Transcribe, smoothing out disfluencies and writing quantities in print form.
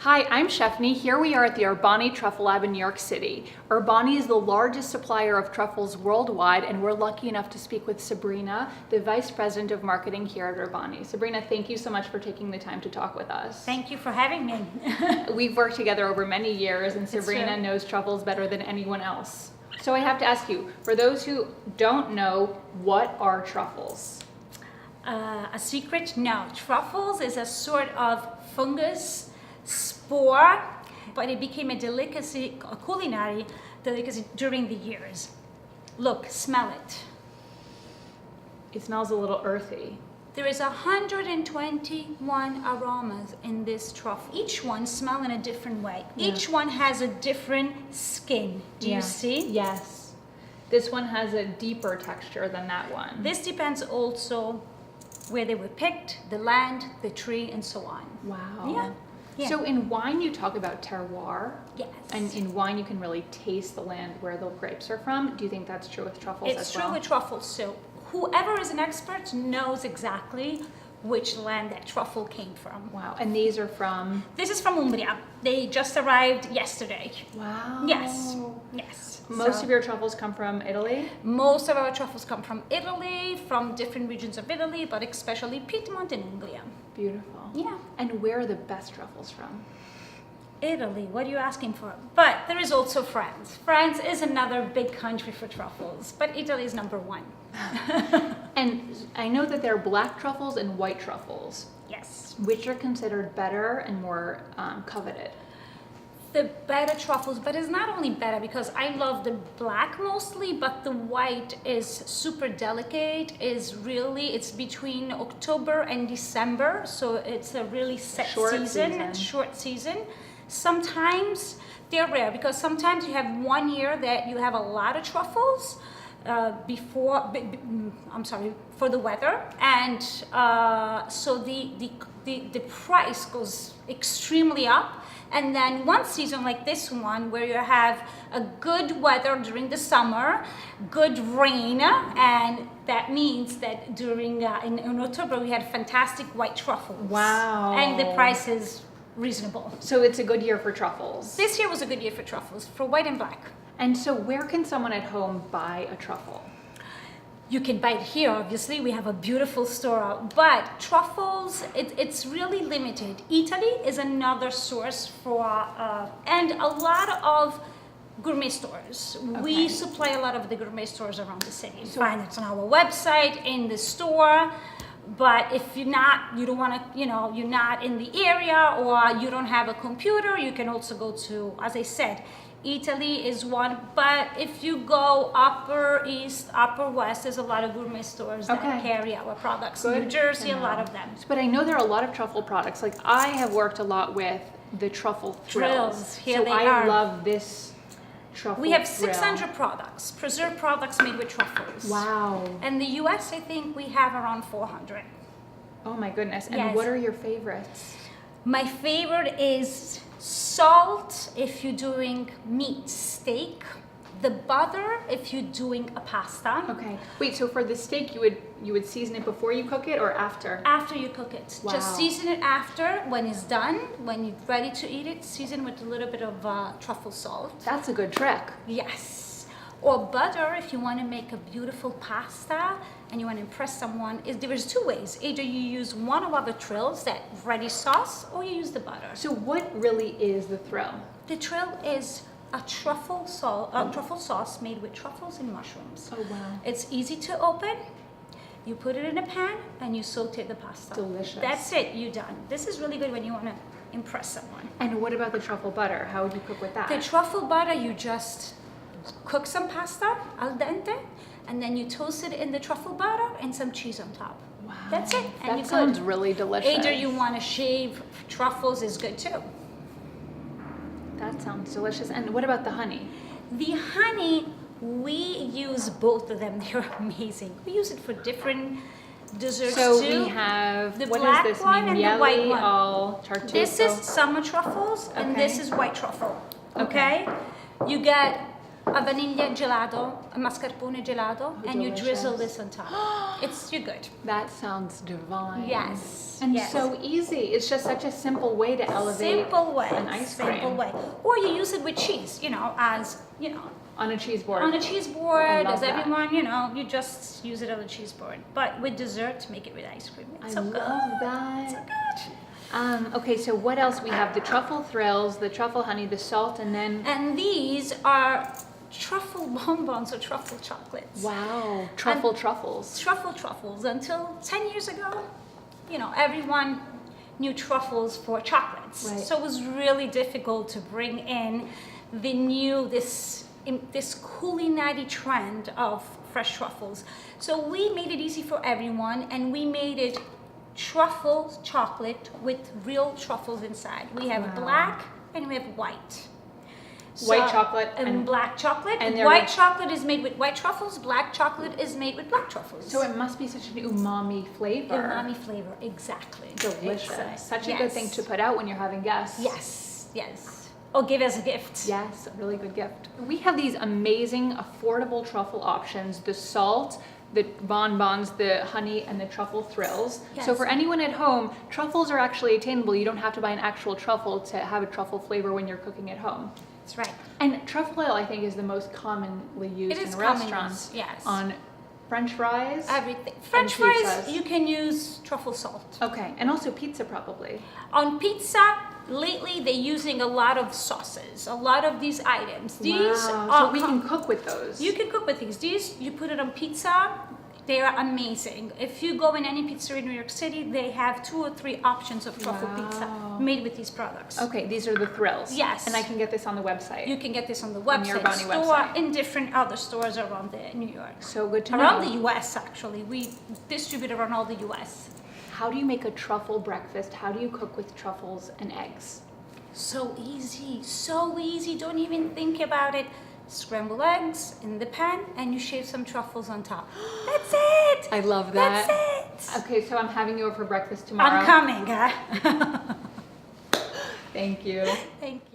Hi, I'm Shefni. Here we are at the Urbani Truffle Lab in New York City. Urbani is the largest supplier of truffles worldwide, and we're lucky enough to speak with Sabrina, the Vice President of Marketing here at Urbani. Sabrina, thank you so much for taking the time to talk with us. Thank you for having me. We've worked together over many years, and Sabrina knows truffles better than anyone else. So I have to ask you, for those who don't know, what are truffles? A secret? No. Truffles is a sort of fungus spore, but it became a delicacy, a culinary delicacy during the years. Look, smell it. It smells a little earthy. There is 121 aromas in this truffle. Each one smells in a different way. Yeah. Each one has a different skin. Do you see? Yes. This one has a deeper texture than that one. This depends also where they were picked, the land, the tree, and so on. Wow. Yeah. Yeah. So in wine you talk about terroir. Yes. And in wine you can really taste the land where the grapes are from. Do you think that's true with truffles as well? It's true with truffles. So whoever is an expert knows exactly which land that truffle came from. Wow. And these are from? This is from Umbria. They just arrived yesterday. Wow. Yes. Yes. Most of your truffles come from Italy? Most of our truffles come from Italy, from different regions of Italy, but especially Piedmont and Umbria. Beautiful. Yeah. And where are the best truffles from? Italy, what are you asking for? But there is also France. France is another big country for truffles, but Italy is number one. And I know that there are black truffles and white truffles. Yes. Which are considered better and more coveted? The better truffles, but it's not only better because I love the black mostly, but the white is super delicate, it's between October and December, so it's a really short season. Sometimes they're rare because sometimes you have one year that you have a lot of truffles for the weather, and so the price goes extremely up. And then one season like this one, where you have a good weather during the summer, good rain, and that means that during in October we had fantastic white truffles. Wow. And the price is reasonable. So it's a good year for truffles. This year was a good year for truffles, for white and black. And so where can someone at home buy a truffle? You can buy it here, obviously. We have a beautiful store out. But truffles, it's really limited. Italy is another source for, and a lot of gourmet stores. Okay. We supply a lot of the gourmet stores around the city. You find it on our website, in the store. But if you're not in the area or you don't have a computer, you can also go to, as I said, Italy is one, but if you go upper east, upper west, there's a lot of gourmet stores that carry our products. Good. New Jersey, a lot of them. But I know there are a lot of truffle products. Like I have worked a lot with the truffle thrills. Here they are. I love this truffle. We have thrill. 600 products, preserved products made with truffles. Wow. In the US, I think we have around 400. Oh my goodness. And yes. What are your favorites? My favorite is salt if you're doing meat steak, the butter if you're doing a pasta. Okay. Wait, so for the steak you would season it before you cook it or after? After you cook it. Wow. Just season it after, when it's done, when you're ready to eat it, season with a little bit of truffle salt. That's a good trick. Yes. Or butter if you want to make a beautiful pasta and you want to impress someone. There's two ways. Either you use one of our trills, that ready sauce, or you use the butter. So what really is the thrill? The trill is a truffle sauce made with truffles and mushrooms. Oh wow. It's easy to open. You put it in a pan and you saute the pasta. Delicious. That's it, you're done. This is really good when you want to impress someone. And what about the truffle butter? How would you cook with that? The truffle butter, you just cook some pasta al dente, and then you toast it in the truffle butter and some cheese on top. Wow. That's it. And that sounds really delicious. Either you want to shave truffles is good too. That sounds delicious. And what about the honey? The honey, we use both of them. They're amazing. We use it for different desserts so too. We have the what black is this? one and the white one. All Tartufo. This is summer truffles and this is white truffle. Okay? You get a vanilla gelato, a mascarpone gelato, and you drizzle delicious. this on top. You're good. That sounds divine. Yes. And yes. so easy. It's just such a simple way to elevate simple way. an ice cream. Simple way. Or you use it with cheese, as On a cheese board. on a cheese I board, love as that. everyone, you just use it on a cheese board. But with dessert, make it with ice cream. It's I so good. love that. So good. Okay, so what else? We have the truffle thrills, the truffle honey, the salt, and then And these are truffle bonbons or truffle chocolates. wow, truffles. Truffles. Until 10 years ago, everyone knew truffles for chocolates. Right. So it was really difficult to bring in this culinary trend of fresh truffles. So we made it easy for everyone, and we made it truffle chocolate with real truffles inside. We have Wow. black and we have white. White chocolate and black chocolate. and And they're white with- chocolate is made with white truffles. Black chocolate is made with black truffles. So it must be such an umami flavor. Umami flavor, exactly. Delicious. Exactly. Such a good thing to put out when you're having guests. Yes. Or give as a gift. Yes, a really good gift. We have these amazing, affordable truffle options, the salt, the bonbons, the honey, and the truffle thrills. So Yes. for anyone at home, truffles are actually attainable. You don't have to buy an actual truffle to have a truffle flavor when you're cooking at home. That's right. And truffle oil, I think, is the most commonly used It is in commonly restaurants. used, yes. On French fries. Everything. French fries, pizzas. you can use truffle salt. Okay, and also pizza probably. On pizza, lately they're using a lot of sauces, a lot of these items. These wow. are So we can cook with those. You can cook with these. These, you put it on pizza, they are amazing. If you go in any pizzeria in New York City, they have 2 or 3 options of truffle pizza Wow. made with these products. Okay, these are the thrills. Yes. And I can get this on the website. You can get this on the the website, Urbani store, website. in different other stores around New York. So good to know. Around the US, actually. We distribute around all the US. How do you make a truffle breakfast? How do you cook with truffles and eggs? So easy. Don't even think about it. Scramble eggs in the pan and you shave some truffles on top. That's it. I love that. That's it. Okay, so I'm having you over for breakfast tomorrow. I'm coming. Thank you. Thank you.